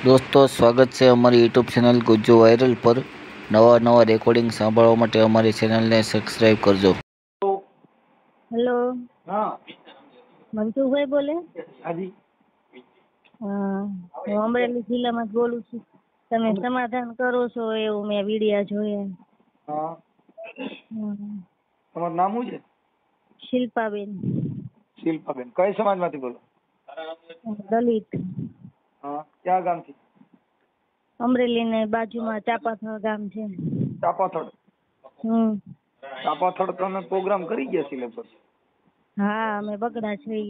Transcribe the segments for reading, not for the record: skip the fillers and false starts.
દોસ્તો, સ્વાગત છે અમારી યુટ્યુબ ચેનલ ગુજ્જુ વાયરલ પર. નવા રેકોર્ડિંગ સાંભળવા માટે અમારી ચેનલને સબસ્ક્રાઇબ કરજો. હેલો, હા મનસુખભાઈ બોલે? હાજી. હા, હું અમરેલી જિલ્લામાં બોલું છું. તમે સમાધાન કરો છો એવું મેં વિડિયા જોયા. હા, હમ. તમારું નામ શું છે? શિલ્પાબેન. શિલ્પાબેન. કઈ સમાજમાંથી બોલો? દલિત. હા, ક્યાં ગામથી? અમરેલી ને બાજુમાં ચાપાથળ ગામ છે. ચાપાથડ. ચાપાથડ તમે પ્રોગ્રામ કરી ગયા છીએ લગભગ. હા, અમે બગડા છે.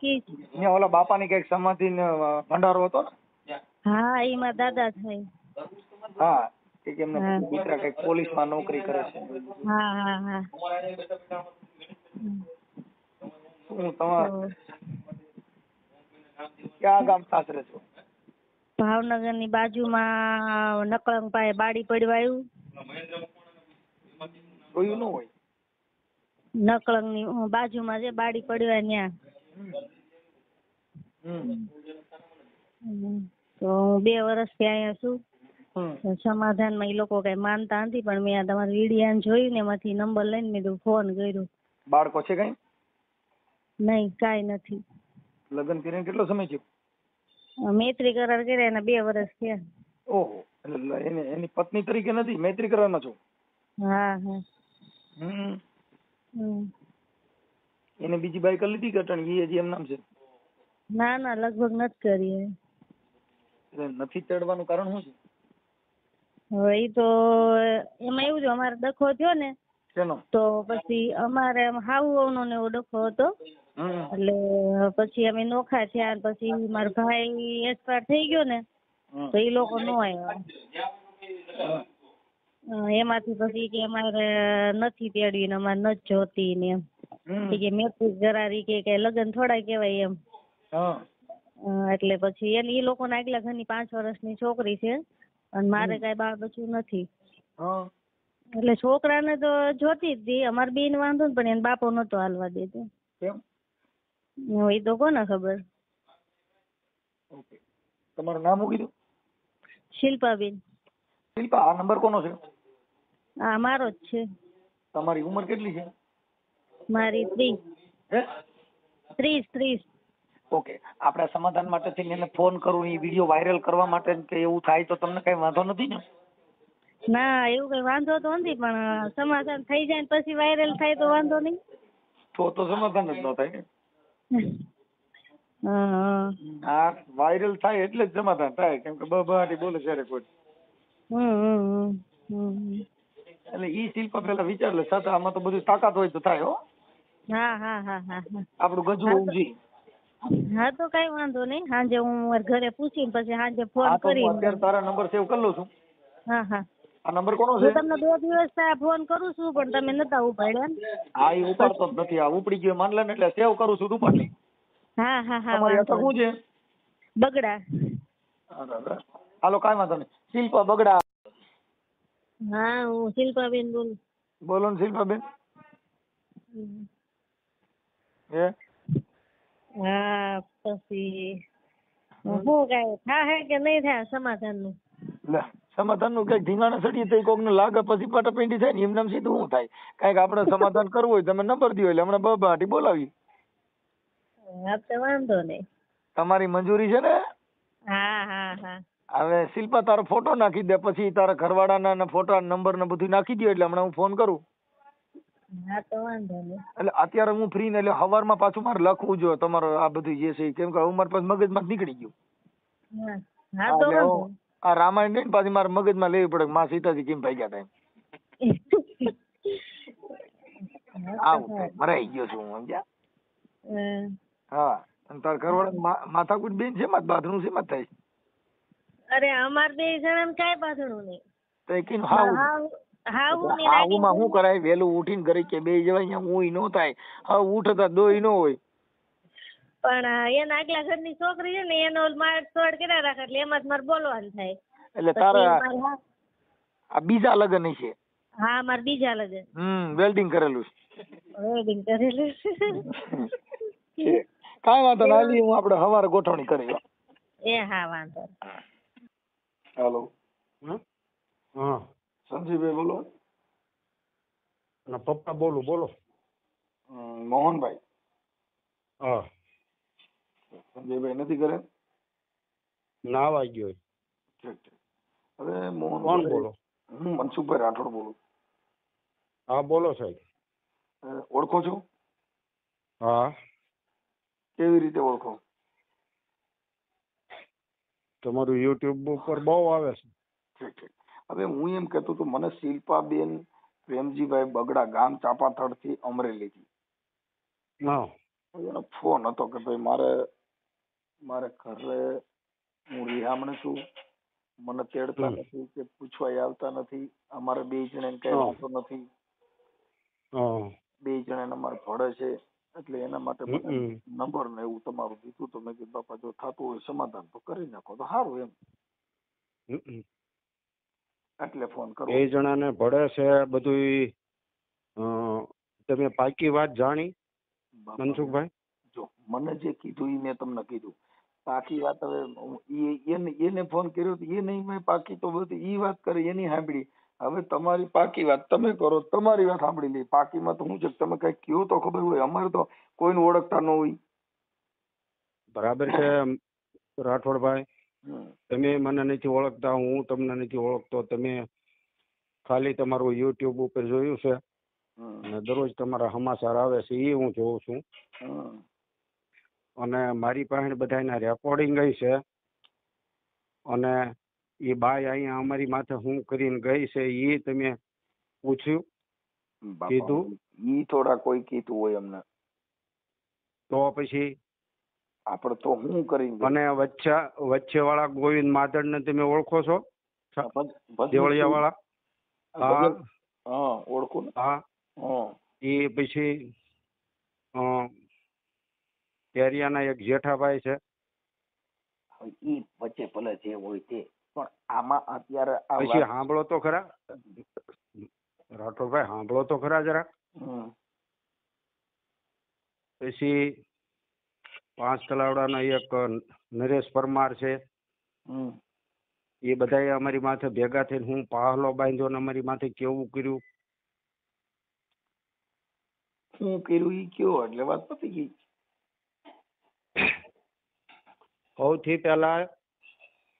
ત્યાં ઓલા બાપાની કઈક સમાધિ ને ભંડારો હતો ને? હા, એમાં દાદા થાય. હા, કે એમને હા. દીકરા કઈક પોલીસમાં નોકરી કરે છે. હા હા હા. શું તમારે ક્યાં ગામ સાસરે છો? ભાવનગર ની બાજુમાં નકળંગ પાસે બાડી પડવાયું. જોયું ન હોય. નકળંગ ની બાજુમાં જે બાડી પડવાય ત્યાં. તો હું 2 વર્ષથી અહીંયા છું. સમાધાનમાં એ લોકો કઈ માનતા નથી, પણ મેં તમારી વિડિયા જોઈને એમાંથી નંબર લઈને મેં ફોન કર્યો. બાળકો છે કઈ? નહીં, કાંઈ નથી. લગ્ન કરીને કેટલો સમય થયો? મૈત્રી કરાર કર્યા એના 2 વર્ષ થયા. ઓહો, એટલે એની પત્ની તરીકે નથી, મૈત્રી કરારમાં છો? હા હા. એને બીજી બાઈ કરી લીધી કે અટાણી એ હજી એમ નામ છે? ના ના, લગભગ નથી કરી. એટલે નથી ચડવાનું કારણ શું છે? હવે એ તો એમાં એવું છે, અમારે ડખો થયો ને શેનો? તો પછી અમારે હાઉનો ને એવો ડખો હતો. એટલે પછી અમે નોખા થયા. પછી મારો ભાઈ એક્સપાયર થઈ ગયો ને તો એ લોકો નો આવ્યા. એમાંથી પછી કે અમારે નથી તેડવી ને અમારે નથી જોતી ને એમ કે મેટ્રિક કરારી કે લગ્ન થોડા કહેવાય એમ. એટલે પછી એ લોકોના આગલા ઘરની 5 વર્ષની છોકરી છે અને મારે કઈ બાળ બચ્ચું નથી. એટલે છોકરાને તો જોતી જ હતી. અમારે બેન વાંધો ને, પણ એને બાપો નતો હાલવા દેતો. એ તો કોને ખબર. તમારું નામ શું કીધું? શિલ્પાબેન. શિલ્પા, આ નંબર કોનો છે? હા, મારો જ છે. તમારી ઉંમર કેટલી છે? મારી 30. ઓકે, આપણે સમાધાન માટે થઈને એને ફોન કરું, એ વિડીયો વાયરલ કરવા માટે કે એવું થાય તો તમને કઈ વાંધો નથી ને? ના, એવું કઈ વાંધો તો નથી, પણ સમાધાન થઈ જાય પછી વાયરલ થાય તો વાંધો નહીં. તો સમાધાન જ ન થાય ને. હા, વાયરલ થાય એટલે જ સમાધાન થાય, કેમ કે બહાટી બોલે છે કોઈ. એટલે ઈ શિલ્પા પેલા વિચાર લે, છતાં આમાં તો બધું તાકાત હોય તો થાય. હો, હા હા હા હા. આપણું ગજુ હોવું જોઈએ. હા, તો કઈ વાંધો નહીં. સાંજે હું મારા ઘરે પૂછીને પછી સાંજે ફોન કરી. અત્યારે તારા નંબર સેવ કરી લઉં છું. હા હા. આ નંબર કોનો છે? હું તમને 2 દિવસ થયા ફોન કરું છું, પણ તમે નતા ઉપાડ્યા. હા, એ ઉપાડતો જ નથી. આ ઉપડી ગયો માન લે ને, એટલે સેવ કરું છું. ઉપાડ લે. હા હા હા. તમારી અટક શું છે? બગડા. હાલો, કાંઈ વાંધો નહીં. શિલ્પા બગડા. હા, હું શિલ્પાબેન બોલું. બોલો ને શિલ્પાબેન. હા, પછી શું કાંઈ થાય કે નહીં થાય સમાધાનનું? લે, સમાધાન નું કઈક ધીંગાણા સડીએ તો કોક ને લાગે પછી પાટાપીંડી થાય ને, એમ નામ સીધું શું થાય? કઈક આપણે સમાધાન કરવું હોય તમે નંબર દો, એટલે હમણાં બબાટી બોલાવી. હા, તો વાંધો નહીં. તમારી મંજૂરી છે ને? હા હા હા. હવે શિલ્પા તારો ફોટો નાખી દે, પછી તારા ઘરવાળાના ફોટા નંબર ને બધું નાખી દો, એટલે હમણાં હું ફોન કરું. હા, તો વાંધો નહીં. એટલે અત્યારે હું ફ્રી ને, એટલે સવારમાં પાછું મારે લખવું જોઈએ તમારો આ બધું જે છે, કેમ કે હું મારા પાસે મગજમાં નીકળી ગયું. હા, તો વાંધો. આ રામાયણ ને પાછી મારા મગજમાં લેવી પડે, માં સીતાજી કેમ ભાગ્યા હતા. મરાઈ ગયો છું હું, સમજ્યા? હા, અને તાર ઘરવાળા માથાકૂટ બેન છે, માં બાથરૂમ છે, માં થાય. અરે, અમાર 2 જણાને કાંઈ પાથરવું નહીં. તો કીધું હા માં શું કરાય, વેલું ઉઠીને ઘરે કે બે જવાય, હું નો થાય. હા, ઉઠતા દોય ન હોય. પણ એના આગલા ઘરની છોકરી છે ને, એનો માર તોડ કર્યા રાખે, એટલે એમાં જ મારે બોલવાનું થાય. એટલે તારા આ બીજા લગ્ન છે? હા, મારે બીજા લગ્ન. વેલ્ડિંગ કરેલું છે. કાંઈ વાંધો નહીં, હું આપણે સવારે ગોઠવણી કરી. એ હા, વાંધો. હેલો, હા હા સંજીવભાઈ બોલો. અને પપ્પા બોલું, બોલો. મોહનભાઈ. હા, સંજયભાઈ નથી ઘરે? ના આવી ગયો. ઠીક ઠીક. હવે કોણ મોહનભાઈ, બોલો? હું મનસુખભાઈ રાઠોડ બોલું. હા બોલો સાહેબ. ઓળખો છો? હા, કેવી રીતે ઓળખો? તમારું યુટ્યુબ ઉપર બહુ આવે છે. ઠીક ઠીક. હવે હું એમ કહેતો હતો, મને શિલ્પાબેન પ્રેમજીભાઈ બગડા, ગામ ચાપાથળ થી અમરેલી થી હા એનો ફોન હતો કે ભાઈ મારે ઘરે હું રિહામણ છું, મને તેડતા હમ. નથી કે પૂછવા આવતા નથી, અમારે બે જણા કઈ હા. વાંધો નથી, હા. બે જણા અમારે ભળે છે, એટલે એના માટે મને હમ. નંબર ને એવું તમારું દીધું તો મેં કીધું બાપા જો થતું હોય સમાધાન તો કરી નાખો તો સારું એમ, હમ. એટલે ફોન કરો. બે જણાને ભળે છે બધું. તમે પાકી વાત જાણી બાપા મનસુખભાઈ? જો મને જે કીધું એ મેં તમને કીધું. પાકી વાત હવે એને ફોન કર્યો તો એ નહીં મેં પાકી તો બધી ઈ વાત કરી એની સાંભળી. હવે તમારી પાકી વાત તમે કરો, તમારી વાત સાંભળી લે. પાકીમાં તો હું છે તમે કઈ કયો તો ખબર હોય, અમારે તો કોઈને ઓળખતા ન હોય. બરાબર છે રાઠોડભાઈ, તમે મને નથી ઓળખતા, હું તમને નથી ઓળખતો. તમે ખાલી તમારું યુટ્યુબ ઉપર જોયું છે અને દરરોજ તમારા સમાચાર આવે છે એ હું જોઉં છું. અને મારી પાસે બધાના રેકોર્ડિંગ ગઈ છે, અને એ બાઈ અહીંયા અમારી માથે હું કરીને ગઈ છે એ તમે પૂછ્યું, કીધું? ઈ થોડા કોઈ કીધું હોય અમને, તો પછી આપણે તો હું કરીને. અને વચ્ચે વાળા ગોવિંદ માદળ ને તમે ઓળખો છો? દેવળિયા વાળા? હા હા ઓળખું. હા, એ પછી કેરિયાના એક જેઠાભાઈ છે. ઈ વચ્ચે ભલે જે હોય તે, પણ આમાં અત્યારે પછી સાંભળો તો ખરા રાઠોડભાઈ, સાંભળો તો ખરા જરા. પછી 5 તલાવડાના એક નરેશ પરમાર છે, એ બધા અમારી માથે ભેગા થઈને હું પાહલો બાંધ્યો ને અમારી માથે કેવું કર્યું. હું કર્યું ઈ કયો એટલે વાત પતી ગઈ. સૌથી પહેલા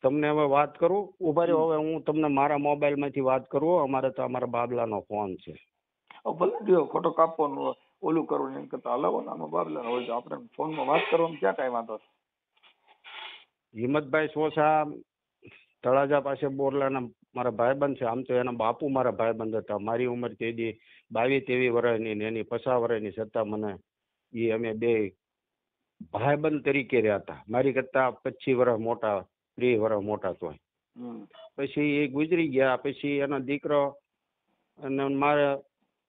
તમને હવે વાત કરું, ઉભા રહ્યો. હવે હું તમને મારા મોબાઈલ માંથી વાત કરું. અમારે તો અમારા બાબલાનો ફોન છે. ભલે જો ખોટો કાપવાનો ઓલું કરવું એમ કરતા હલાવો ને, આમાં બાબલા હોય તો આપણે ફોનમાં વાત કરવાનું ક્યાં કઈ વાંધો. હિંમતભાઈ સોસા તળાજા પાસે બોરલાના મારા ભાઈબંધ છે. આમ તો એના બાપુ મારા ભાઈબંધ હતા. મારી ઉંમર તેદી 22-23 વર્ષની ને એની 50 વર્ષની છતાં મને એ અમે બે ભાઈબંધ તરીકે રહ્યા હતા. મારી કરતા 25 વર્ષ મોટા, 30 વર્ષ મોટા તો. પછી એ ગુજરી ગયા. પછી એનો દીકરો અને મારે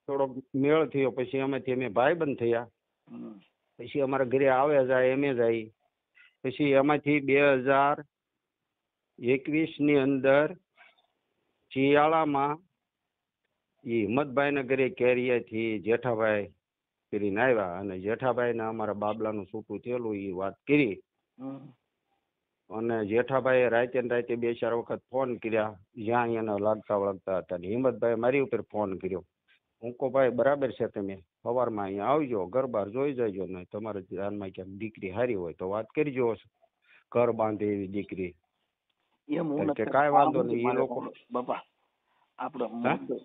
થોડોક મેળ થયો. પછી અમે ભાઈબંધ થયા. પછી અમારા ઘરે આવે જાય એમે જાય. પછી એમાંથી 2021 ની અંદર શિયાળામાં એ હિંમતભાઈ ના ઘરે કેરિયાથી જેઠાભાઈ કરીને આવ્યા, અને જેઠાભાઈ ને અમારા બાબલાનું છૂટું થયેલું એ વાત કરી. અને જેઠાભાઈ રાતે 2-4 વખત ફોન કર્યા જ્યાં એને લાગતા વળગતા હતા. હિંમતભાઈ મારી ઉપર ફોન કર્યો. હું કહું ભાઈ બરાબર છે, તમે સવારમાં અહીંયા આવજો, ઘર બાર જોઈ જજો, ને તમારે ધ્યાનમાં ક્યાંક દીકરી હારી હોય તો વાત કરજો, ઘર બાંધે એવી દીકરી. કે કાંઈ વાંધો નહીં. એ લોકો બાપા આપણે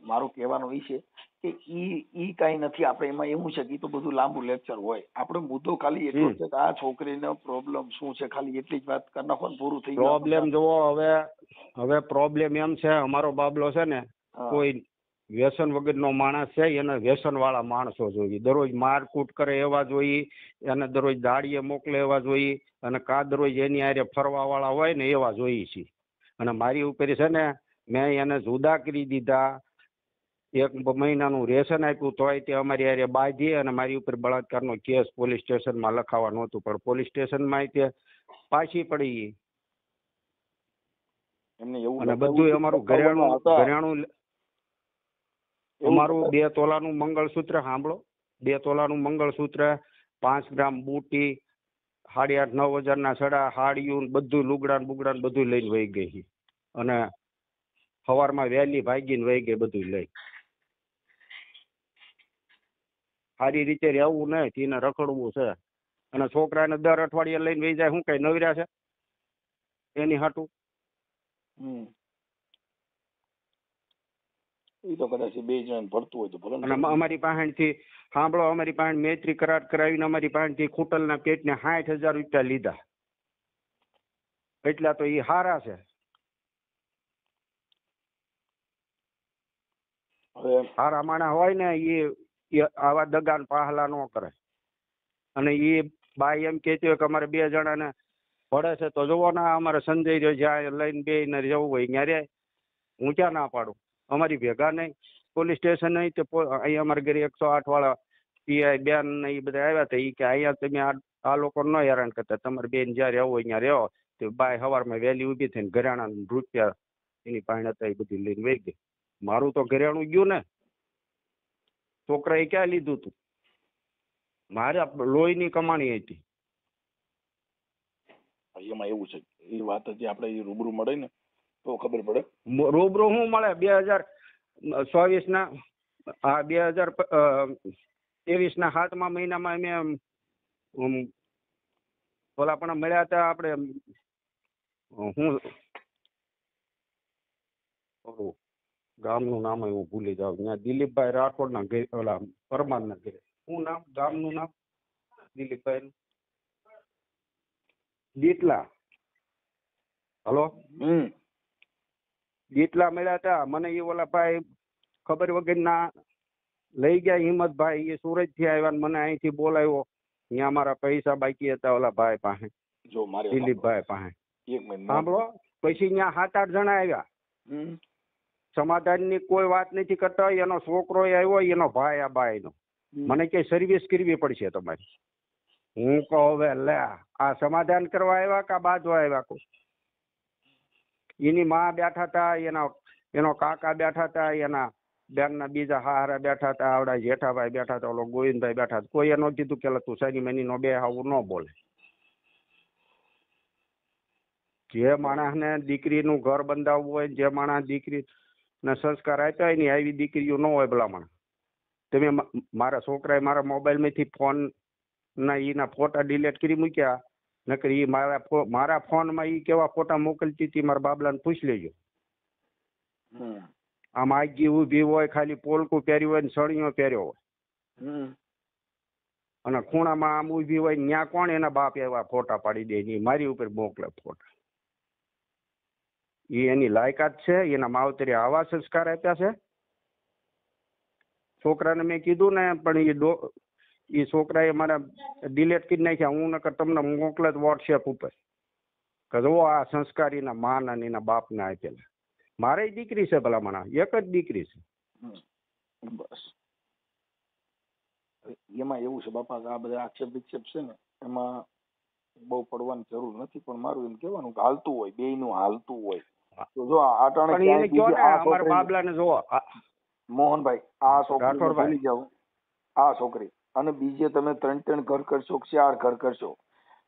મારું કહેવાનું એ છે કે ઈ કઈ નથી. આપણે એમાં એવું છે કે ઈ તો બધું લાંબુ લેક્ચર હોય. આપણો મુદ્દો ખાલી એટલો છે કે આ છોકરીનો પ્રોબ્લેમ શું છે, ખાલી એટલી જ વાત કરી નાખો ને પૂરું થઈ ગયું. પ્રોબ્લેમ જોવો, હવે પ્રોબ્લેમ એમ છે, અમારો બાબલો છે ને કોઈ વ્યસન વગરનો માણસ છે. એને વ્યસન વાળા માણસો જોઈએ, દરરોજ મારકૂટ કરે એવા જોઈએ, એને દરરોજ દાડીએ મોકલે એવા જોઈએ, અને દરરોજ એની હારે ફરવા વાળા હોય ને એવા જોઈએ છે. અને મારી ઉપર છે ને મેં એને જુદા કરી દીધા. 1 મહિનાનું રેશન આપ્યું તોય તે અમારી હારે બાંધી અને મારી ઉપર બળાત્કારનો કેસ પોલીસ સ્ટેશનમાં લખાવા નહોતું, પણ પોલીસ સ્ટેશનમાં તે પાછી પડી. અને બધું અમારું ઘરેણું અમારું 2 તોલાનું મંગળસૂત્ર, સાંભળો, 2 તોલાનું મંગળસૂત્ર, 5 ગ્રામ બુટી, 8,5-9 હજારના સડા, હાડિયું, બધું લુગડા બુગડા બધું લઈને વહી ગઈ. અને સવારમાં વહેલી ભાગીને વહી ગઈ બધું લઈ. સારી રીતે રહેવું નહીં, તેને રખડવું છે. અને છોકરાને દર અઠવાડિયે લઈને વહી જાય, શું કઈ નવર્યા છે એની હાટું? એ તો કદાચ બે જણ ભરતું હોય તો ભલે. અને અમારી પાસેથી સાંભળો, અમારી પાસે મૈત્રી કરાર કરાવીને અમારી પાસેથી ખૂટલના પેટને 60,000 રૂપિયા લીધા. એટલા તો એ હારા છે. હારા માણસ હોય ને એ આવા દગાન પાહલા ન કરે. અને એ બાઈ એમ કહેતી હોય કે અમારે 2 જણાને ભળે છે તો જોવો ના, અમારે સંજય રહ્યો જ્યાં લઈને 2 ને જવું હોય ત્યાં રે. હું ક્યાં ના પાડું? અમારી ભેગા નહીં, પોલીસ સ્ટેશન નહીં તો અહીંયા અમારા ઘરે 108 વાળા પીઆઈ બેન ને એ બધા આવ્યા હતા. એ કે અહીંયા તમે આ લોકો ન હેરાન કરતા, તમારે બેન જ્યાં રહેવું હોય ત્યાં રહો. તો બાય સવારમાં વહેલી ઊભી થઈને ઘરેણા રૂપિયા એની પાસે હતા એ બધી લઈને વહી ગઈ. મારું તો ઘરેણું ગયું ને, છોકરાએ ક્યાં લીધું તું? મારે લોહીની કમાણી હતી. એમાં એવું છે, એ વાત હજી આપણે રૂબરૂ મળે ને તો ખબર પડે. રૂબરૂ શું મળે? 2024 ના 2023 ના 7મા મહિનામાં અમે ઓલા પણ મળ્યા હતા. આપણે હું ગામનું નામ એવું ભૂલી જાવ, ત્યાં દિલીપભાઈ રાઠોડ ના ઘરે, ઓલા પરમાર ના ઘરે. શું નામ ગામનું નામ? દિલીપભાઈ દીટલા. હલો, દીટલા મળ્યા હતા. મને એ ઓલા ભાઈ ખબર વગર ના લઈ ગયા. હિંમતભાઈ એ સુરત થી આવ્યા ને મને અહીંથી બોલાવ્યો. ત્યાં મારા પૈસા બાકી હતા ઓલા ભાઈ પાસે, દિલીપભાઈ પાસે. સાંભળો, પછી ત્યાં 7-8 જણા આવ્યા. સમાધાન ની કોઈ વાત નથી કરતા. એનો છોકરો આવ્યો, એનો ભાઈ આ બાઈ નો. મને કે સર્વિસ કરવી પડશે તમારી. હું કહું હવે લે, આ સમાધાન કરવા આવ્યા કે બાજવા આવ્યા? કો એની માં બેઠા હતા, એનો કાકા બેઠા હતા, એના બેન ના બીજા હારા બેઠા હતા, આવડા જેઠાભાઈ બેઠા હતા, ઓલો ગોવિંદભાઈ બેઠા હતા. કોઈ એનો કીધું કે તું સારી મની નો બે આવું ન બોલે. જે માણસ ને દીકરીનું ઘર બંધાવવું હોય, જે માણસ દીકરી ને સંસ્કાર આપ્યા હોય ને આવી દીકરીઓ ન હોય ભલામણ. તમે મારા છોકરાએ મારા મોબાઈલ માંથી ફોન ના એના ફોટા ડિલીટ કરી મૂક્યા. નકર એ મારા ફોન માં એ કેવા ફોટા મોકલતી હતી મારા બાબલાને પૂછ લેજો. આમ આગી ઉભી હોય, ખાલી પોલકું પહેર્યું હોય ને સળિયો પહેર્યો હોય, અને ખૂણામાં આમ ઉભી હોય, ત્યાં કોણ એના બાપ એવા ફોટા પાડી દે? મારી ઉપર મોકલે ફોટા. એ એની લાયકાત છે? એના માવતરે આવા સંસ્કાર આપ્યા છે? છોકરાને મેં કીધું ને, પણ એ છોકરાએ મારા ડિલેટ કરી નાખ્યા. હું નકર તમને મોકલે વોટ્સએપ ઉપર કે જો આ સંસ્કારીના માન અને એના બાપને આપેલા. મારે દીકરી છે ભલામણા, એક જ દીકરી છે. બસ એમાં એવું છે બાપા, આ બધા આક્ષેપ વિક્ષેપ છે ને એમાં બહુ પડવાની જરૂર નથી. પણ મારું એમ કેવાનું કે હાલતું હોય, બેયનું હાલતું હોય તો જો અમારા બાબલાને જોવો મોહનભાઈ, આ છોકરી ભૂલી જાવ, આ છોકરી અને બીજે તમે 3 ઘર કરશો, 4 ઘર કરશો.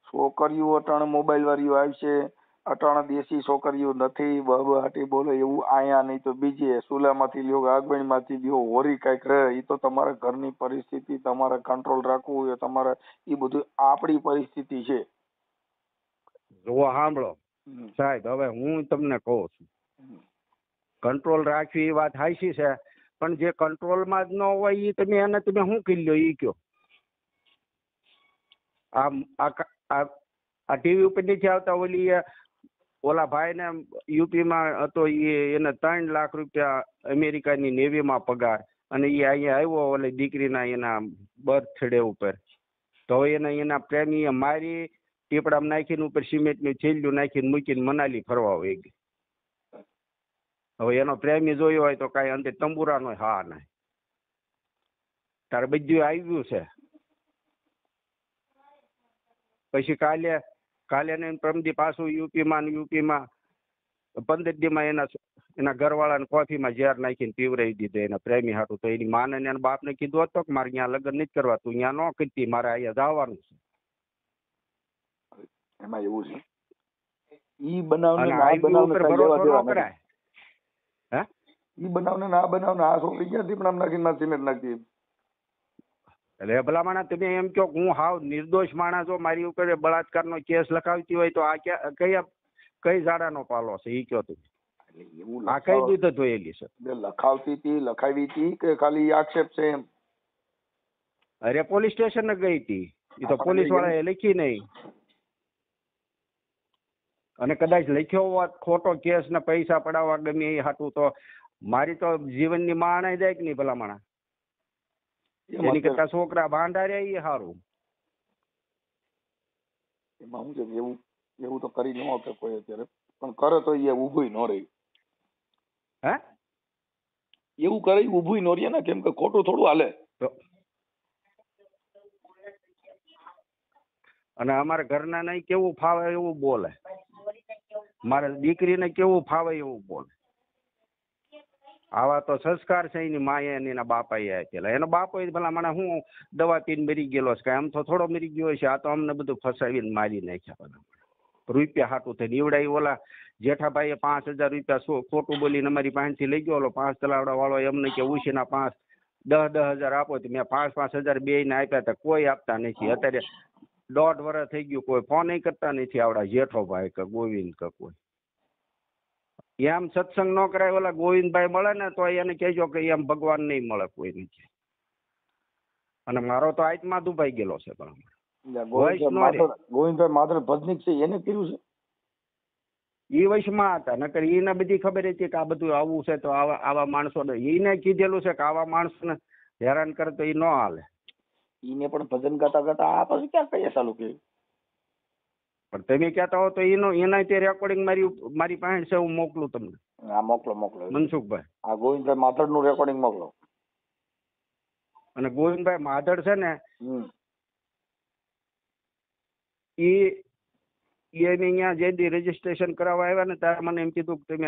છોકરીઓ અટાણે મોબાઈલ વાળીઓ આવશે, અટાણે દેશી છોકરીઓ નથી બહાટી બોલે એવું આયા નહીં તો બીજે સુલામાંથી લ્યો, આગબણી માંથી લ્યો, હોરી કઈક રહે. એ તો તમારા ઘરની પરિસ્થિતિ, તમારે કંટ્રોલ રાખવું હોય તમારે, એ બધું આપણી પરિસ્થિતિ છે. જોવા સાંભળો સાહેબ, હવે હું તમને કહું છું, કંટ્રોલ રાખવી એ વાત હાચી છે, પણ જે કંટ્રોલમાં જ ન હોય એ તમે એને તમે શું કરી લ્યો એ કયો? આ ટીવી ઉપર નથી આવતા? ઓલા ભાઈ ને યુપીમાં હતો, એને 3 લાખ રૂપિયા અમેરિકાની નેવીમાં પગાર, અને એ અહીંયા આવ્યો ઓલી દીકરીના એના બર્થડે ઉપર. તો એને એના પ્રેમીએ મારી, ટીપડામાં નાખીને ઉપર સિમેન્ટનું થેલિયું નાખીને મૂકીને મનાલી ફરવા વહી ગઈ. હવે એનો પ્રેમી જોયો હોય તો કાંઈ અંતે તંબુરાનો હા નહીં. તારે બધું આવ્યું છે. પછી કાલે ને પ્રમદી પાછું યુપીમાં 15 દીમાં એના ઘરવાળાને કોફીમાં ઝેર નાખીને પીવરાવી દીધો એના પ્રેમી હાટું. તો એની માને એના બાપને કીધું હતો કે મારે ત્યાં લગ્ન નથી કરવા, તું ત્યાં ન કરતી, મારે અહીંયા જવાનું છે. એમાં એવું છે, ઈ બનાવને અને આ આઈબી બનાવને ઉપર કઈ લેવા ભરોસો દેવા ન નથી. કરાય. હે ઈ બનાવને ને આ બનાવને આ છોકરી ક્યાંથી પણ આમ નાખીને સિમેન્ટ નાખી. એટલે ભલા માણસ તમે એમ કહો કે હું હાવ નિર્દોષ માણસ છું, મારી ઉપર બળાત્કારનો કેસ લખાવતી હોય તો આ કઈ ઝાડાનો પાલો છે ઈ કહો તમે. એટલે એવું આ કઈ દૂધ ધોયેલી છે? લખાવતી હતી, લખાવી હતી કે ખાલી આક્ષેપ છે એમ? અરે પોલીસ સ્ટેશન ગઈ હતી, એ તો પોલીસ વાળાએ લખી નહીં. અને કદાચ લખ્યો હોત ખોટો કેસ ને પૈસા પડાવવા ગમે એ હાટું તો મારી તો જીવનની માણાઈ જાય કે નહીં ભલા માણા? એની કરતા છોકરા ભાંડાર્યા એ સારું. એમાં શું છે એવું એવું તો કરી ન આપે કોઈ અત્યારે, પણ કરે તો એ ઊભું ન રહી. હે એવું કરે ઊભું ન રહે ને, કેમ કે ખોટું થોડું હાલે. અને અમારા ઘરના નહીં કેવું ફાવે એવું બોલે, મારા દીકરીને કેવું ફાવે એવું બોલે. આવા તો સંસ્કાર છે એની માએ અને એના બાપાએ આપેલા. એનો બાપો ભલા મને હું દવા પીને મરી ગયેલો છે, આમ તો થોડો મરી ગયો છે. આ તો અમને બધું ફસાવીને મારી નાખ્યા બધા. રૂપિયા હાટું થઈને ઈવડાઈ ઓલા જેઠાભાઈએ 5000 રૂપિયા ખોટું બોલીને અમારી પાસેથી લઈ ગયો. 5 તલાવડા વાળો એમને કે ઉછીના 10,000 આપો તો મેં 5,000 બેયને આપ્યા હતા, કોઈ આપતા નથી. અત્યારે 1.5 વર્ષ થઈ ગયું, કોઈ ફોન કરતા નથી. આવડા જેઠોભાઈ કે ગોવિંદ કે કોઈ એમ સત્સંગ ન કરાય. ઓલા ગોવિંદભાઈ મળે ને તો એને કહેજો કે એમ ભગવાન નહીં મળે કોઈ નથી. અને મારો તો આત્મા દુભાઈ ગયેલો છે. ગોવિંદભાઈ માધર ભજનીક છે, એને કર્યું છે. એ વયસમાં હતા, નકર એને બધી ખબર હતી કે આ બધું આવું છે. તો આવા માણસો એને કીધેલું છે કે આવા માણસોને હેરાન કરે તો એ ન હાલે. એને પણ ભજન ગાતા ગાતા આ પછી ક્યાં કહીએ ચાલુ કર્યું. પણ તમે કહેતા હો તો એના તે રેકોર્ડિંગ મારી પાસે છે, હું મોકલું તમને. હા મોકલો મનસુખભાઈ, આ ગોવિંદભાઈ માધર નું રેકોર્ડિંગ મોકલો. અને ગોવિંદભાઈ માધર છે ને એ અહીંયા જે દી રજીસ્ટ્રેશન કરાવવા આવ્યા ને ત્યારે મને એમ કીધું કે તમે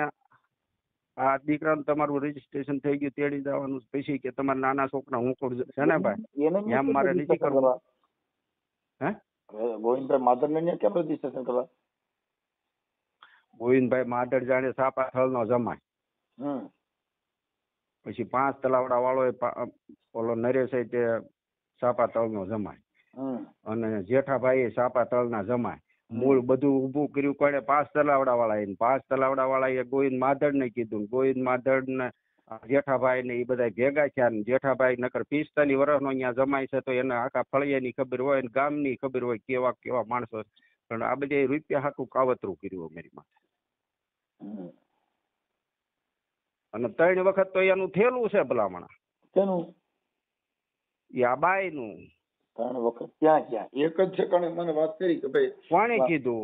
આ દીકરાનું તમારું રજીસ્ટ્રેશન થઈ ગયું તેડી જવાનું. પછી કે તમારા નાના છોકરા હું કરું છે ને ભાઈ એમ મારે નથી કરવું. હે ગોવિંદભાઈ માધર ને કેમ રજીસ્ટ્રેશન કરવા? ગોવિંદભાઈ માધર જાણે સાપા થળનો જમાય. પછી 5 તલાવડા વાળો ઓલો નરેશ તે સાપા તળનો જમાય. અને જેઠાભાઈ સાપા તળના જમાય. મૂળ બધું ઊભું કર્યું કોણે? 5 તલાવડા વાળા. 5 તલાવડા વાળા એ ગોવિંદ માધર ને કીધું. ગોવિંદ માધર ને જેઠાભાઈ ને એ બધા ભેગા થયા. ને જેઠાભાઈ નકર 45 વર્ષનો અહીંયા જમાય છે, તો એને આખા ફળિયાની ખબર હોય ને ગામની ખબર હોય કેવા કેવા માણસો. પણ આ બધા રૂપિયા હાટું કાવતરું કર્યું અમારી માથે. અને 3 વખત તો એનું થયેલું છે ભલામણા. કેનું? એ આ બાઈ નું 3 વખત. ક્યાં એક જ છે કણે મને વાત કરી કે ભાઈ કોણે કીધું?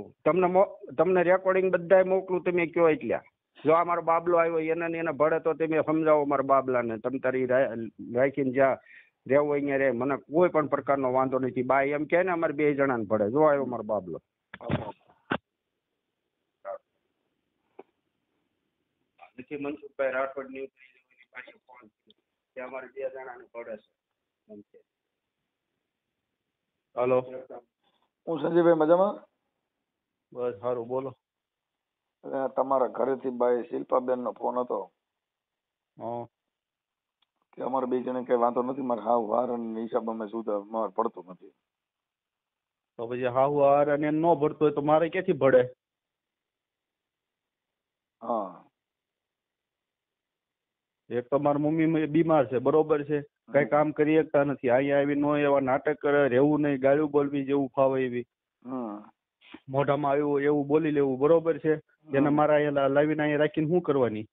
તમને રેકોર્ડિંગ બધા મોકલું, તમે કયો એટલા. જો આ મારો બાબલો આવ્યો એને ભળે તો તમે સમજાવો મારા બાબલાને. તમે તારી રાખીને જ્યાં રહેવું અહીંયા રહે, મને કોઈ પણ પ્રકારનો વાંધો નથી. બાઈ એમ કે ને અમારે 2 જણાને ભળે. જો આવ્યો મારો બાબલો. નથી મનસુખભાઈ રાઠોડ ની ફોન અમારે 2 જણાને ભળે છે. હલો, હું સંજયભાઈ મજામાં? બસ સારું, બોલો. તમારા ઘરેથી બાઈ શિલ્પાબેન નો ફોન હતો કે અમારે 2 જણે કઈ વાંધો નથી, મારે હાવ વાર અને હિસાબ અમે સુધા મારે પડતું નથી. તો પછી હાવ વાર અને ન ભરતો હોય તો મારે ક્યાંથી ભળે? હા, એક તો મારી મમ્મી બીમાર છે, બરોબર છે, કઈ કામ કરી શકતા નથી. અહીંયા આવી નો એવા નાટક કરે, રહેવું નહીં, ગાળું બોલવી જેવું ફાવે એવી, મોઢામાં આવ્યું એવું બોલી લેવું, બરોબર છે. એને મારા અહીંયા લાવીને અહીંયા રાખીને શું કરવાની?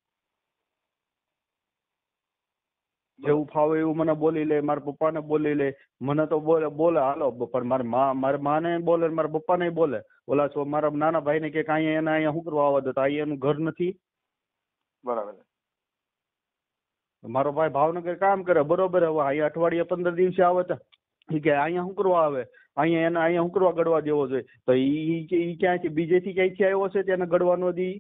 જેવું ફાવે એવું મને બોલી લે, મારા પપ્પાને બોલી લે. મને તો બોલે હાલો, પણ મારી માને બોલે, મારા પપ્પાને બોલે. ઓલા છો મારા નાના ભાઈને કે અહીંયા એને અહીંયા શું કરવા આવવા દો? અહીંયા એનું ઘર નથી. બરાબર. મારો ભાઈ ભાવનગર કામ કરે, બરોબર. હવે અહીંયા અઠવાડિયે 15 દિવસે આવે તો કે અહીંયા શું કરવા આવે? અહીંયા એને અહીંયા શું કરવા ગળવા દેવો જોઈએ? તો ઈ ક્યાંથી બીજેથી ક્યાંથી આવ્યો છે તેને ગળવાનો દી?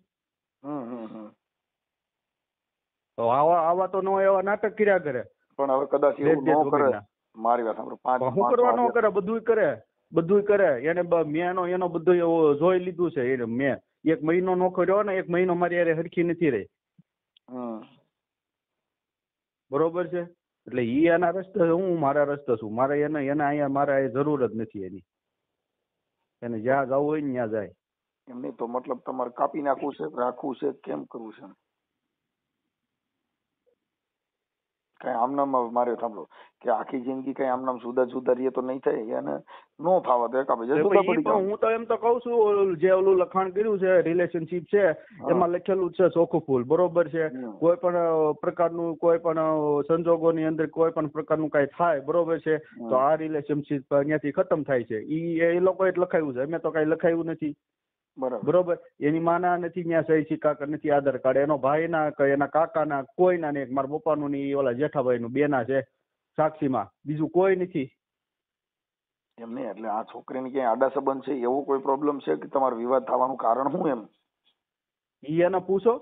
તો આવા તો નો એવા નાટક કર્યા કરે. પણ હવે કદાચ એવું ન કરે. મારી વાત સાંભળો, શું કરવા ન કરે? બધું કરે. એને મેં એનો બધું જોઈ લીધું છે. મેં એક મહિનો નોખો રહ્યો ને, એક મહિનો મારી હારે હરખી નથી રહી. બરોબર છે. એટલે ઈ એના રસ્તે, હું મારા રસ્તે છું. મારે એને અહીંયા મારે જરૂર જ નથી એની. એને જ્યાં જવું હોય ને ત્યાં જાય. એમ નહીં તો મતલબ તમારે કાપી નાખવું છે, રાખવું છે, કેમ કરવું છે? કઈ આમનામ મારે સાંભળો કે આખી જિંદગી કઈ આમનામ જુદા રહીએ તો નહીં થાય. એને નો ફાવે તો એકા બીજા જુદા પડી જાવ. હું તો એમ તો કઉ છું, જે ઓલું લખાણ કર્યું છે રિલેશનશીપ છે એમાં લખેલું છે ચોખ્ખું ફૂલ. બરોબર છે. કોઈ પણ પ્રકારનું કોઈ પણ સંજોગોની અંદર કોઈ પણ પ્રકારનું કઈ થાય, બરોબર છે, તો આ રિલેશનશીપ અહીંયાથી ખતમ થાય છે. એ લોકોએ જ લખાયું છે, અમે તો કઈ લખાયું નથી. બરોબર. એની માના નથી ત્યાં સહી સિક્કા નથી, આધાર કાર્ડ એનો ભાઈના કે એના કાકાના કોઈના નહીં, મારા પપ્પાનું ની ઓલા જેઠાભાઈનું બેના છે સાક્ષીમાં, બીજું કોઈ નથી. એમ નહીં એટલે આ છોકરીને ક્યાંય આડા સંબંધ છે એવો કોઈ પ્રોબ્લેમ છે કે તમારો વિવાદ થવાનું કારણ શું? એમ ઈ એને પૂછો.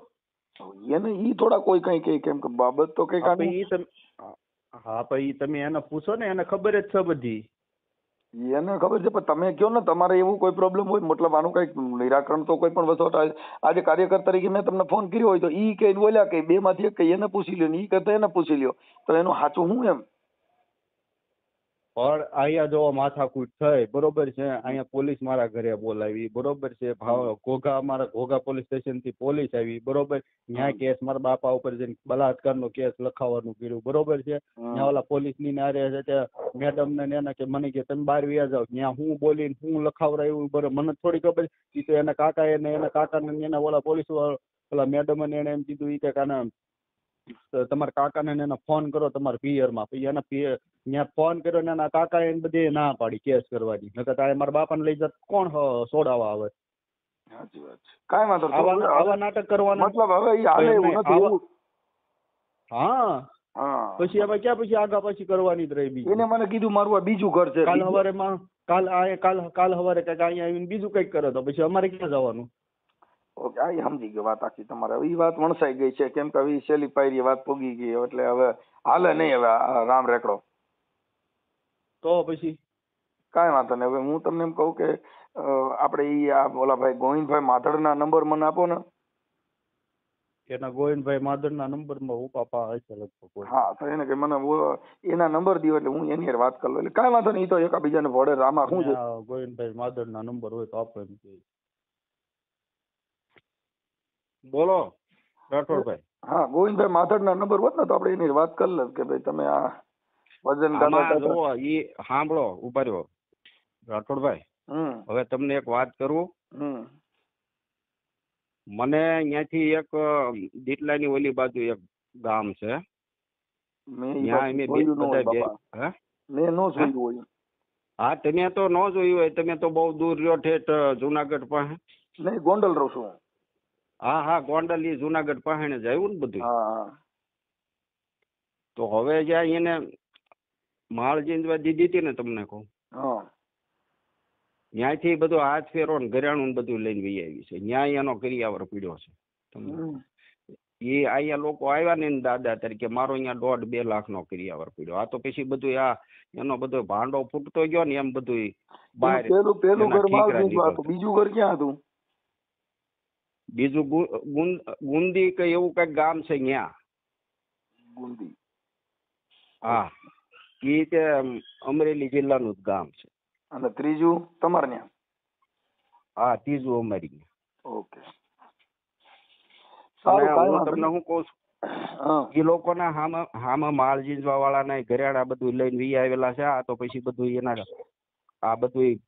એને ઈ થોડા કોઈ કઈ કે કેમ કે બાબત તો કઈ હા પછી તમે એને પૂછો ને, એને ખબર જ છે બધી. એને ખબર છે, પણ તમે કયો ને તમારે એવું કોઈ પ્રોબ્લેમ હોય, મતલબ આનું કઈક નિરાકરણ તો કોઈ પણ વસ્તુ. આજે કાર્યકર તરીકે મેં તમને ફોન કર્યો હોય તો ઈ કઈ બોલ્યા કે બે માંથી એક એને પૂછી લ્યો, ઈ કરતા એને પૂછી લ્યો, તો એનું સાચું હું? એમ પણ અહીંયા જો માથાકૂટ થઈ, બરોબર છે, અહીંયા પોલીસ મારા ઘરે બોલાવી, બરોબર છે, ઘોઘા અમારા ઘોઘા પોલીસ સ્ટેશન થી પોલીસ આવી, બરોબર, ત્યાં કેસ મારા બાપા ઉપર જઈને બલાત્કારનો કેસ લખાવવાનું કર્યું, બરોબર છે. ત્યાં ઓલા પોલીસ ની નારે છે મેડમ ને એના કે મને કે તમે બહાર વ્યા જાવ, ત્યાં હું બોલીને હું લખાવડાયું, બરોબર, મને થોડી ખબર. એ તો એના કાકા એના કાકાને એના ઓલા પોલીસ ઓલા મેડમ ને એને એમ કીધું ઈ કે કાના તમારા કાકાને એને ફોન કરો તમારા પિયરમાં. પછી એના ત્યાં ફોન કર્યો ને એના કાકા એને બધી ના પાડી કેસ કરવાની. નકર તારે મારા બાપાને લઈ જત કોણ છોડાવવા આવે? સાચી વાત છે. કાંઈ વાંધો નહીં. આવા નાટક કરવાના મતલબ હવે ઈ હાલે એવું નથી. હા પછી હવે ક્યાં પછી આગા પછી કરવાની જ રહી બીજી. એને મને કીધું મારું આ બીજું ઘર છે. કાલ હવારે કઈક અહીંયા આવીને બીજું કઈક કરે તો પછી અમારે ક્યાં જવાનું? ઓકે, આ સમજી ગયો વાત આખી તમારે. હવે ઈ વાત વણસાઈ ગઈ છે કેમ કે હવે છેલ્લી પાયરી વાત પૂગી ગઈ, એટલે હવે હાલે નહીં હવે રામ રેકડો. તો પછી કાંઈ વાંધો નહીં. હવે હું તમને એમ કહું કે આપણે ઈ આ ઓલા ભાઈ ગોવિંદભાઈ માધડના નંબર મને આપો ને. એના ગોવિંદભાઈ માધડના નંબર માં હું પાપા હશે લગભગ. હા તો એને કે મને એના નંબર દીધો એટલે હું એની વાત કરી લઉં. એટલે કાંઈ વાંધો નહીં, તો એકાબીજાને ભળે રામા શું છે. ગોવિંદભાઈ માધડના નંબર હોય તો આપો એમ કે. બોલો રાઠોડભાઈ. હા, ગોવિંદભાઈ માધડના નંબર હોત ને તો આપણે એની વાત કરી લે કે ભાઈ તમે આ વજન સાંભળો ઉભા રહ્યો રાઠોડભાઈ. હવે તમને એક વાત કરું. મને અહીંયાથી એક દીટલાની ઓલી બાજુ એક ગામ છે, હા તમે તો ન જોયું હોય, તમે તો બહુ દૂર રહ્યો ઠેઠ જુનાગઢ પાસે. નહીં, ગોંડલ રહું છું. હા ગોંડલ ઈ જુનાગઢ પાસે જ આવ્યું ને બધું. તો હવે જ્યાં એને માળ જીંદવા દીધી હતી ને તમને કહું, ત્યાંથી બધું હાથ ફેરો ને ઘરેણું બધું લઈને વહી આવી છે. ન્યાય એનો કરિયાવર પીડ્યો છે. એ અહીંયા લોકો આવ્યા ને દાદા તરીકે મારો અહીંયા 1.5-2 લાખનો કરિયાવર પીડ્યો. આ તો પછી બધું આ એનો બધો ભાંડો ફૂટતો ગયો ને એમ બધું બહાર. પેલું ઘર બીજું ઘર ક્યાં હતું? બીજું ગુંદી કે એવું કઈક ગામ છે ન્યા. ગુંદી? હા, એ તે અમરેલી જિલ્લાનું જ ગામ છે. અને ત્રીજું તમારે ત્યાં? હા, ત્રીજું અમારી ત્યાં. ઓકે, હું તમને શું કઉ છું, એ લોકોના હામાં માળ જીંજવા વાળાના ઘરેણા બધું લઈને વી આવેલા છે. આ તો પછી બધું એના આ બધું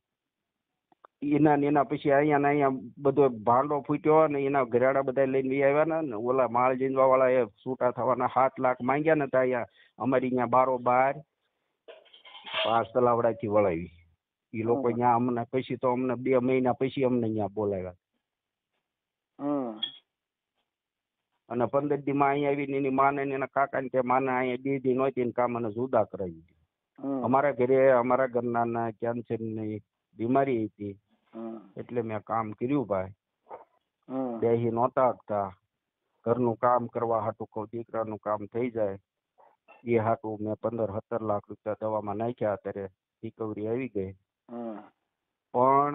એના પછી અહીંયા બધો ભાંડો ફૂટ્યો ને એના ઘરેડા બધા લઈને વી આવ્યા ને ઓલા માળ જીંજવા વાળા એ છૂટા થવાના 7 લાખ માંગ્યા ને ત્યાં અમારી ત્યાં 12 5 તલાવડાથી વળાવી. એ લોકો ત્યાં અમને પછી તો અમને 2 મહિના પછી અમને ત્યાં બોલાવ્યા. અને 15 દી માં અહીંયા આવીને એની માને એના કાકા ને કે માને અહીંયા 2 દી નહોતી ને કામ મને જુદા કરાવી દીધી. અમારા ઘરે અમારા ઘરના કેન્સર ની બીમારી હતી એટલે મેં કામ કર્યું ભાઈ. બેહી નહોતા શકતા, ઘરનું કામ કરવા હાટું કહું દીકરાનું કામ થઈ જાય એ હાટું મેં 15-17 લાખ રૂપિયા દવામાં નાખ્યા. અત્યારે રિકવરી આવી ગઈ. પણ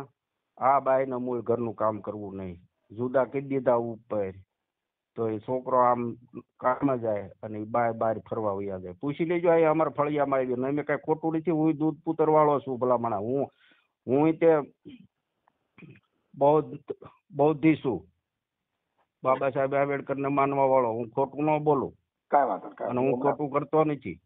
આ બાઈ ને મૂળ ઘરનું કામ કરવું નહીં. જુદા કરી દીધા ઉપર, તો એ છોકરો આમ કામમાં જાય અને એ બહાર ફરવા વયા જાય. પૂછી લેજો, આ અમારા ફળિયામાં આવી. મેં કઈ ખોટું નથી, હું દૂધ પુત્ર વાળો છું ભલામણા. હું તે બૌદ્ધિ છું, બાબા સાહેબ આંબેડકર ને માનવા વાળો. હું ખોટું ન બોલું કાંઈ વાંધો નહીં, અને હું ખોટું કરતો નથી.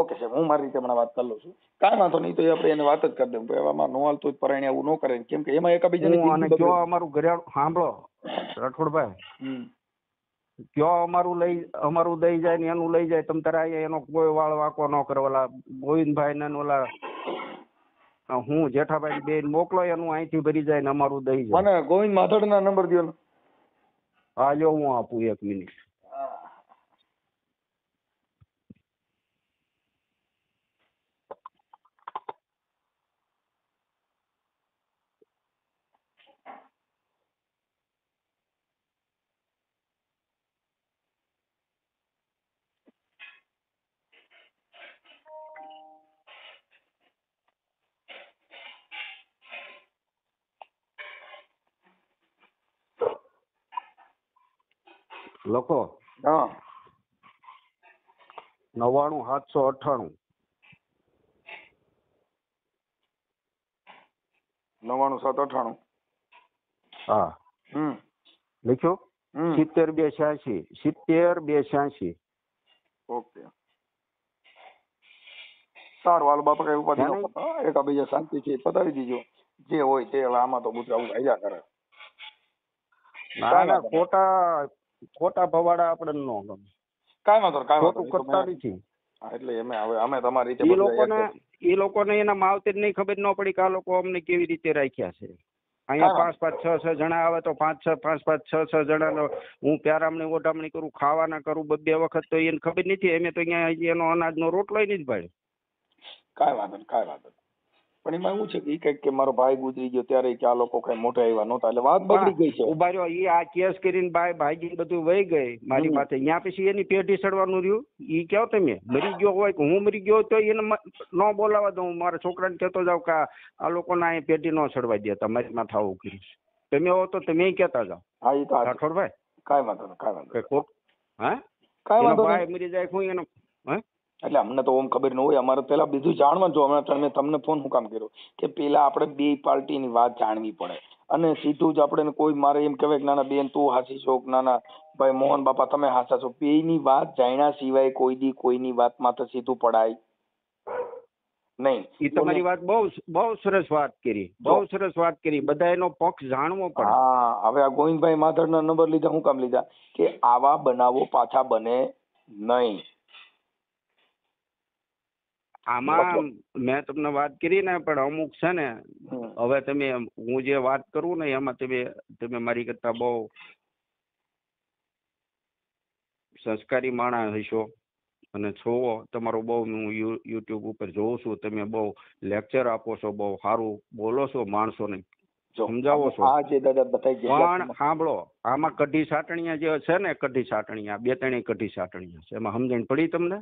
ઓકે સાહેબ, હું મારી રીતે હમણાં વાત કરી લઉં છું. કાંઈ વાંધો નહીં, તો એ આપણે એને વાત જ કરી દઉં. એમાં નો હાલતું હોય પરાણે આવું ન કરે, કેમ કે એમાં એકાબીજાની અને જિંદગી કયો બગડે. અમારું ઘરેણું સાંભળો રાઠોડભાઈ, કયો અમારું દઈ જાય ને એનું લઈ જાય. તમ તારે એનો કોઈ વાળ વાંકો ન કરે. ઓલા ગોવિંદભાઈ ને ઓલા હું જેઠાભાઈ બેન મોકલો, એનું અહીંથી ભરી જાય ને અમારું દઈ જાય. મને ગોવિંદ માધડ ના નંબર દો ને. હા જો હું આપું, 1 મિનિટ. લખો. હા, 99 798. હા લખ્યો. 70 286. ઓકે, સારું. હાલો બાપા, કઈ ઉપાધિ ન કરતા. એકાબીજા શાંતિથી પતાવી દીજો. જે હોય તે. હવે આમાં તો ગુજરાત આયા કરે. ના ખોટા ભવાડા આપણે ન ગમે. કાંઈ વાંધો નહીં, કાંઈ ખોટું કરતા વાંધો નથી. નહીં. એટલે અમે તમારી રીતે એ લોકોને એના માવતર નહીં ખબર ન પડી કે આ લોકો અમને કેવી રીતે રાખ્યા છે. અહીંયા 5 5 6 6 જણા આવે તો 5 5 6 જણા હું પ્યારામણી ઓઢામણી કરું, ખાવાના કરું 2 વખત, તો એને ખબર નથી. અમે તો અહીંયા એનો અનાજનો રોટલો નથી ભાઈ. કાંઈ વાંધો નહીં, કાંઈ વાંધો નહીં. પણ એમાં એવું છે કે કઈક કે મારો ભાઈ ગુજરી ગયો ત્યારે કે આ લોકો કઈ મોટા એવા નહોતા, એટલે વાત બગડી ગઈ છે. ઉભા રહ્યો, એ આ કેસ કરીને ભાઈજી બધું વહી ગઈ મારી પાસે. ત્યાં પછી એની પેઢી સડવાનું રહ્યું. એ કહો તમે મરી ગયો હોય કે હું મરી ગયો તો એને ન બોલાવા દઉં. મારા છોકરાને કહેતો જાવ કે આ લોકોને અહીં પેઢી ન સડવા દે, તમારી માથે આવું કરીશ. તમે હો તો તમે કહેતા જાઓ. હા, એ તો રાઠોડભાઈ કાંઈ વાંધો નહીં, કાંઈ વાંધો નહીં. હા, કાંઈ વાંધો ભાઈ મરી જાય હું એનો. એટલે અમને તો ઓમ ખબર ન હોય. અમારે પેલા બીજું જાણવાનું. જો હમણાં મેં તમને ફોન શું કામ કર્યો કે પેલા આપણે 2 પાર્ટીની વાત જાણવી પડે, અને સીધું જ આપણે કોઈ મારે એમ કહેવાય કે નાના બેન તું હાસી છો, નાના ભાઈ મોહન બાપા તમે હાસા છો, બેયની વાત જાણ્યા સિવાય કોઈની વાતમાં તો સીધું પડાય નહીં. એ તમારી વાત બહુ સરસ વાત કરી, બહુ સરસ વાત કરી. બધા એનો પક્ષ જાણવો પડે. હા, હવે આ ગોવિંદભાઈ માધડના નંબર લીધા શું કામ લીધા કે આવા બનાવો પાછા બને નહીં. આમાં મેં તમને વાત કરી ને, પણ અમુક છે ને, હવે તમે હું જે વાત કરું ને એમાં તમે મારી કરતા બહુ સંસ્કારી માણસ હશો અને છો. તમારું બહુ હું યુટ્યુબ ઉપર જોઉં છું. તમે બહુ લેક્ચર આપો છો, બહુ સારું બોલો છો, માણસોને સમજાવો છો. પણ સાંભળો, આમાં કઢી સાટણીયા જે છે ને, કઢી સાટણીયા 2-3 કઢી સાટણીયા છે. એમાં સમજણ પડી તમને?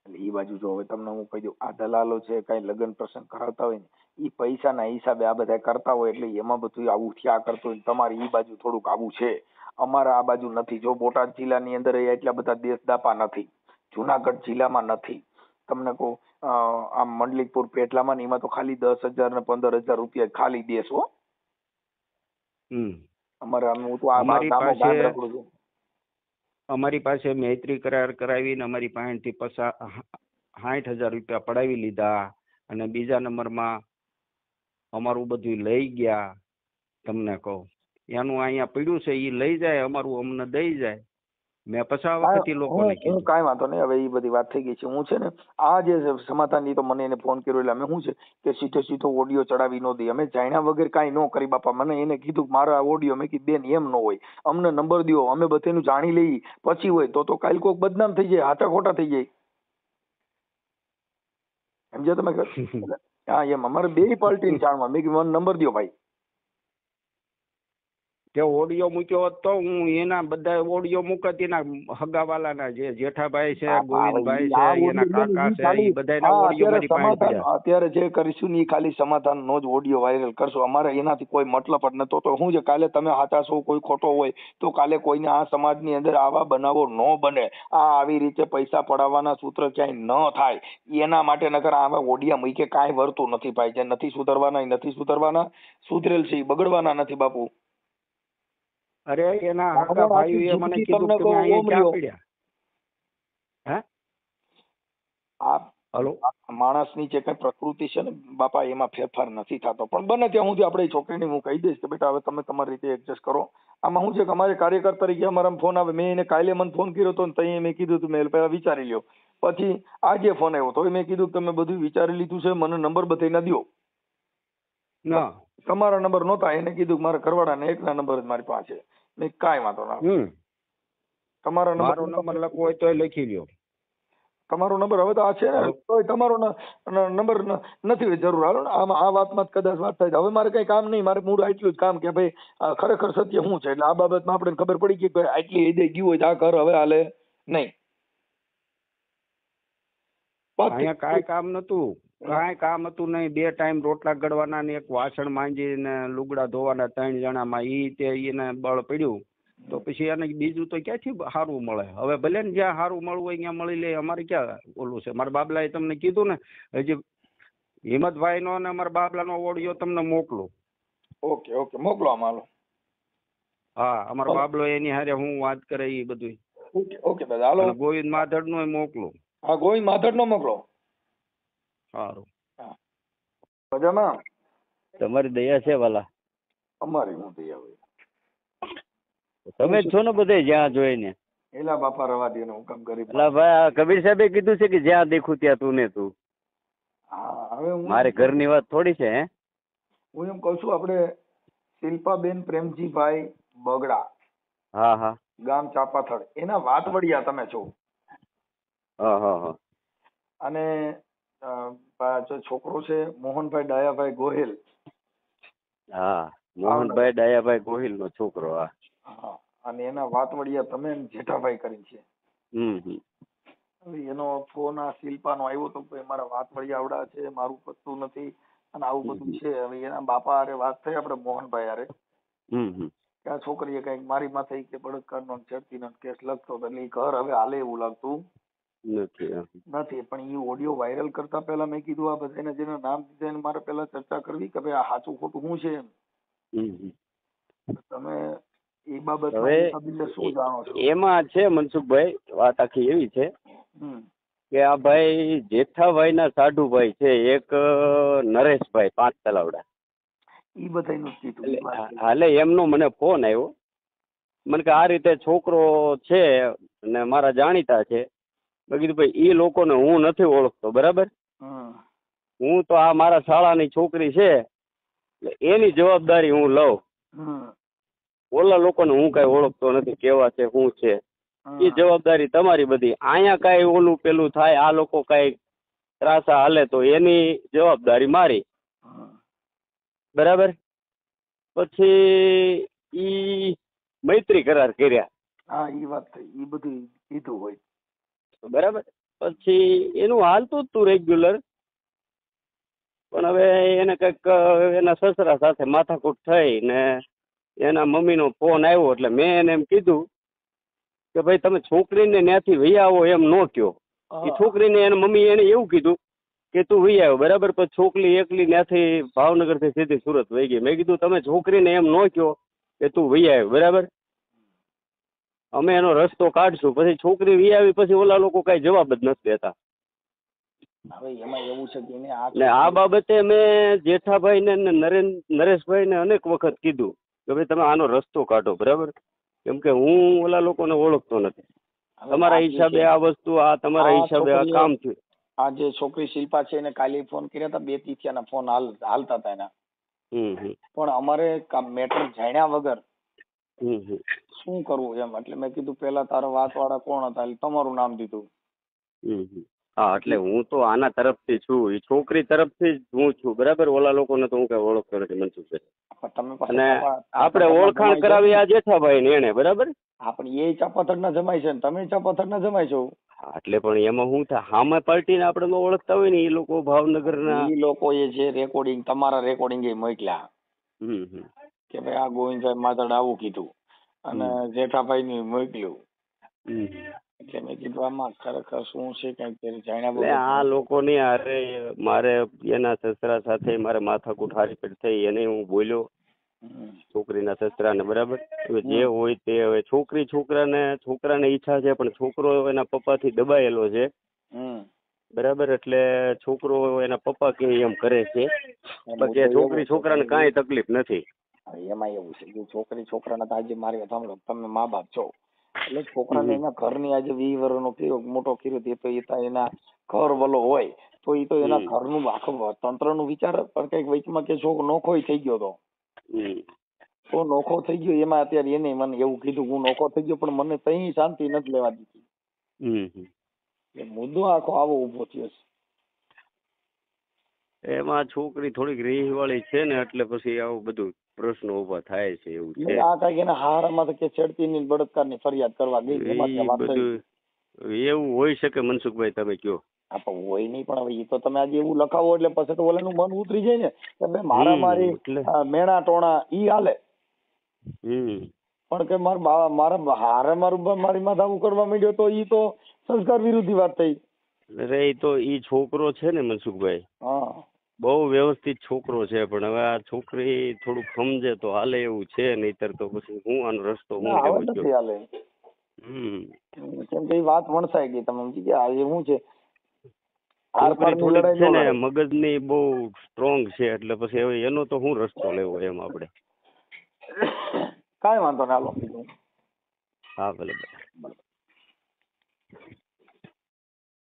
એટલે એ બાજુ જો હવે તમને હું કહી દઉં, આ દલાલો છે કઈ લગ્ન પ્રસંગ કરાવતા હોય ને, એ પૈસાના હિસાબે આ બધા કરતા હોય, એટલે એમાં બધું આવું થયા કરતું હોય. તમારી એ બાજુ થોડુંક આવું છે, અમારા આ બાજુ નથી. જો બોટાદ જિલ્લાની અંદર એટલા બધા દેશદાપા નથી, જુનાગઢ જિલ્લામાં નથી. તમને કહું આમ મંડલીકપુર પેટલામાં ને એમાં તો ખાલી 10,000 ને 15,000 રૂપિયા ખાલી દેશો. અમારે હું તો આ અમારી પાસે મૈત્રી કરાર કરાવીને અમારી પાસેથી 60,000 રૂપિયા પડાવી લીધા, અને બીજા નંબરમાં અમારું બધું લઈ ગયા. તમને કહું એનું અહીંયા પડ્યું છે, એ લઈ જાય, અમારું અમને દઈ જાય. મેં 50 વખત લોકોને કીધું. કાંઈ વાંધો નહીં. હવે એ બધી વાત થઈ ગઈ છે. હું છે ને આ જે સમાધાન તો મને એને ફોન કર્યો એટલે અમે શું છે કે સીધો ઓડિયો ચડાવી ન દઈએ. અમે જાણ્યા વગર કાંઈ ન કરી બાપા. મને એને કીધું મારા ઓડિયો, મેં કીધું બેન એમ ન હોય, અમને નંબર દો, અમે બધાનું જાણી લઈએ, પછી હોય તો કાલ કોક બદનામ થઈ જાય, હાથા ખોટા થઈ જાય. સમજ્યા તમે? હા, એમ અમારે 2 પાર્ટીને જાણવા. મેં કીધું મને નંબર દો ભાઈ. તે ઓડિયો મૂક્યો હોત તો હું એના બધા ઓડિયો મૂકત એના હગાવાલાના જે જેઠાભાઈ છે, ગોવિંદભાઈ છે, એના કાકા છે, એ બધાના ઓડિયો મારી પાસે પડ્યા. અત્યારે જે કરીશું ને એ ખાલી સમાધાન નો જ ઓડિયો વાયરલ કરશો. અમારે એનાથી કોઈ મતલબ જ નતો. તો શું છે, કાલે તમે સાચા છો, કોઈ ખોટો હોય તો કાલે કોઈને આ સમાજની અંદર આવા બનાવો ન બને, આ આવી રીતે પૈસા પડાવવાના સૂત્ર ક્યાંય ન થાય એના માટે. નકર આવા ઓડિયા મૂકે કાંઈ વરતું નથી ભાઈ. જે નથી સુધરવાના એ નથી સુધરવાના, સુધરેલ છે એ બગડવાના નથી બાપુ. અરે એના હગા ભાઈઓએ મને કીધું કે તમે અહીંયા ક્યાં પડ્યા? હે હલો, માણસની જે કઈ પ્રકૃતિ છે ને બાપા, એમાં ફેરફાર નથી થતો. પણ બને ત્યાં સુધી આપણે છોકરીને હું કહી દઈશ કે બેટા હવે તમે તમારી રીતે એડજસ્ટ કરો. આમાં શું છે કે અમારે કાર્યકર તરીકે અમારા ફોન આવે. મેં એને કાલે મને ફોન કર્યો હતો ને તઈ મેં કીધું હતું મેં પહેલા વિચારી લ્યો. પછી આજે ફોન આવ્યો તો મેં કીધું તમે બધું વિચારી લીધું છે, મને નંબર બતાવી ના દો. ના તમારા નંબર નહોતા. એને કીધું કે મારા ઘરવાળાને એકના નંબર જ મારી પાસે. મેં કાંઈ વાંધો ના. તમારો નંબર લખવો હોય તો લખી લ્યો. તમારો નંબર હવે તો આ છે ને, તોય તમારો નંબર નથી જરૂર. હાલો ને આમાં આ વાતમાં કદાચ વાત થાય. હવે મારે કઈ કામ નહીં, મારે મૂળ આટલું જ કામ કે ભાઈ ખરેખર સત્ય શું છે. એટલે આ બાબતમાં આપણે ખબર પડી ગઈ કે આટલી હદે ગયું હોય તો આ ઘર હવે હાલે નહીં. અહીંયા કાંઈ કામ નતું, કાંઈ કામ હતું નહીં. 2 ટાઈમ રોટલા ગળવાના ને એક વાસણ માંજીને લુગડા ધોવાના 3 જણામાં ઈ તે એને બળ પડ્યું. તો પછી એને બીજું તો ક્યાંથી સારું મળે? હવે ભલે ને જ્યાં સારું મળવું હોય ત્યાં મળી લે. અમારે ક્યાં ઓલું છે? મારા બાબલાએ તમને કીધું ને, હજી હિંમતભાઈ નો અને અમારા બાબલાનો ઓડિયો તમને મોકલું. ઓકે ઓકે મોકલો આમાં. હા, અમારો બાબલો એની હારે હું વાત કરે એ બધું. ઓકે ઓકે દાદા હાલો. ગોવિંદ માધડ નો મોકલું. હા, ગોવિંદ માધડ નો મોકલો. સારું. મજામાં? તમારી દયા છે વાલા. અમારી હું દયા હોય. તમે જ છો ને બધે જ્યાં જોઈને. એલા બાપા રવા દે ને, હું કામ કરી. એલા ભાઈ કબીર સાહેબે કીધું છે કે જ્યાં દેખું ત્યાં તું ને તું. હા, હવે મારે ઘરની વાત થોડી છે. હે હું એમ કઉ છું, આપણે શિલ્પાબેન પ્રેમજીભાઈ બગડા, હા હા, ગામ ચાપાથળ, એના વાતવડિયા તમે છો. હા હા હા. અને જે છોકરો છે મોહનભાઈ ડાયાભાઈ ગોહિલ. હા, મોહનભાઈ ડાયાભાઈ ગોહિલ નો છોકરો. હા હા, અને એના વાતવડિયા તમે જેઠાભાઈ કરી છે. એનો ફોન આ શિલ્પાનો આવ્યો તો ભાઈ મારા વાતવડિયા આવડા છે, મારું પત્તું નથી અને આવું બધું છે. હવે એના બાપા હારે વાત થઈ આપણે મોહનભાઈ હારે, કે આ છોકરીએ કઈક મારી માથે કે બળાત્કારનો છેડતીનો કેસ લખતો હતો. એટલે ઘર હવે હાલે એવું લાગતું નથી. પણ એ ઓડિયો વાયરલ કરતા પહેલા મેં કીધું આ બધાને જેના નામ દીધા એને મારે પહેલા ચર્ચા કરવી કે ભાઈ આ સાચું ખોટું શું છે એમ. તમે એ બાબત શું જાણો છો? એમાં છે મનસુખભાઈ, વાત આખી એવી છે કે આ ભાઈ જેઠાભાઈ ના સાઢુભાઈ છે એક નરેશભાઈ 5 તલાવડા. ઈ બધાનું કીધું. હાલે એમનો મને ફોન આવ્યો. મને કે આ રીતે છોકરો છે ને મારા જાણીતા છે. મેં કીધું ભાઈ એ લોકોને હું નથી ઓળખતો, બરાબર. હું તો આ મારા શાળાની છોકરી છે એટલે એની જવાબદારી હું લઉં. ઓલા લોકોને હું કઈ ઓળખતો નથી, કેવા છે શું છે એ જવાબદારી તમારી બધી. અહીંયા કઈ ઓલું પેલું થાય, આ લોકો કઈ ત્રાસા હાલે તો એની જવાબદારી મારી, બરાબર. પછી ઈ મૈત્રી કરાર કર્યા. હા, ઈ વાત થઈ, ઈ બધું કીધું હોય, બરાબર. પછી એનું હાલતું જ તું રેગ્યુલર. પણ હવે એને કઈક એના સસરા સાથે માથાકૂટ થઈ ને એના મમ્મીનો ફોન આવ્યો. એટલે મેં એને એમ કીધું કે ભાઈ તમે છોકરીને ત્યાંથી વહી આવો એમ ન કયો. એ છોકરીને એના મમ્મી એને એવું કીધું કે તું વહી આવ્યો, બરાબર. પછી છોકરી એકલી ત્યાંથી ભાવનગર થી સીધી સુરત વહી ગઈ. મેં કીધું તમે છોકરીને એમ ન કયો કે તું વહી આવ્યો, બરાબર. અમે એનો રસ્તો કાઢશું. પછી છોકરી વહી આવી પછી ઓલા લોકો કઈ જવાબ જ નથી દેતા. હવે એમાં એવું છે કે ને આ બાબતે મેં જેઠાભાઈ ને નરેશભાઈ ને અનેક વખત કીધું કે ભાઈ તમે આનો રસ્તો કાઢો, બરાબર. કેમ કે હું ઓલા લોકોને ઓળખતો નથી. તમારા હિસાબે આ વસ્તુ, આ તમારા હિસાબે આ કામ થયું. આ જે છોકરી શિલ્પા છે એને કાલે ફોન કર્યા હતા, 2 તિથિયાના ફોન હાલતા હતા એના. પણ અમારે મેટર જાણ્યા વગર શું કરવું એમ. એટલે મેં કીધું પેલા તારા વાતવાળા કોણ હતા, એટલે તમારું નામ દીધું. હા, એટલે હું તો આના તરફથી છું, એ છોકરી તરફથી જ હું છું, બરાબર. ઓલા લોકોને તો હું કઈ ઓળખતો નથી મનસુખભાઈ. તમે અને આપણે ઓળખાણ કરાવી આ જેઠાભાઈ ને એને, બરાબર? આપણે એ ચાપાથડના જમાય છે ને તમે ચાપાથડના જમાય છો. હા, એટલે પણ એમાં શું થાય, સામે પાર્ટીને આપણે ન ઓળખતા હોય ને, એ લોકો ભાવનગરના એ લોકો એ જે રેકોર્ડિંગ તમારા રેકોર્ડિંગ એ મોકલ્યા કે ભાઈ આ ગોવિંદભાઈ માતડ આવું કીધું અને જેઠાભાઈ ને મોકલ્યું. એટલે મેં કીધું આમાં ખરેખર શું છે કઈક જાણ્યા વગર. આ લોકોની અરે મારે એના સસરા સાથે મારે માથાકૂટ હારી થઈ, એને હું બોલ્યો છોકરીના સસરાને, બરાબર? જે હોય તે. હવે છોકરાને ઈચ્છા છે, પણ છોકરો એના પપ્પાથી દબાયેલો છે, બરાબર? એટલે છોકરો એના પપ્પા કે એમ કરે છે, બાકી છોકરાને કાંઈ તકલીફ નથી. એમાં એવું છે કે છોકરાને તો આજે મારી સાંભળો, તમે મા બાપ છો એટલે છોકરાને એના ઘરની આજે 20 વર્ષનો કર્યો, મોટો કર્યો, તે તો એના ઘર વલો હોય તો એ તો એના ઘરનું આખું તંત્રનું વિચાર. પણ કઈક વચમાં કે છોકરો નોખો થઈ ગયો તો નોખો થઈ ગયો એમાં અત્યારે એને મને એવું કીધું હું નોખો થઈ ગયો, પણ મને તઈ શાંતિ નથી લેવા દીધી. મુદ્દો આખો આવો ઉભો થયો છે. એમાં છોકરી થોડીક રીહ વાળી છે ને, એટલે પછી આવું બધું પ્રશ્નો ઉભા થાય છે. એવું છે આ કઈક એના હારામાં તો કે છેડતી ની બળાત્કાર ની ફરિયાદ કરવા ગઈ. બધું એવું હોઈ શકે મનસુખભાઈ, તમે કયો. હોય નહીં, પણ હવે એ તો તમે આજે એવું લખાવો એટલે પછી તો ઓલાનું મન ઉતરી જાય ને કે ભાઈ મારા મારી મેણા ટોણા ઈ હાલે. પણ કે મારા હારે મારી માથે આવું કરવા માંડ્યો તો ઈ તો સંસ્કાર વિરોધી વાત થઈ. અરે એ તો ઈ છોકરો છે ને મનસુખભાઈ, બહુ વ્યવસ્થિત છોકરો છે, પણ હવે આ છોકરી થોડુંક સમજે તો હાલે એવું છે, નહીતર તો પછી હું આનો રસ્તો હું લેવો નથી હાલે. કેમ કે વાત વણસાઈ ગઈ. તમે સમજી ગયા આજે શું છે, છે ને મગજની બહુ સ્ટ્રોંગ છે, એટલે પછી હવે એનો તો શું રસ્તો લેવો એમ આપણે. કાંઈ વાંધો ના. હાલો. હા, ભલે.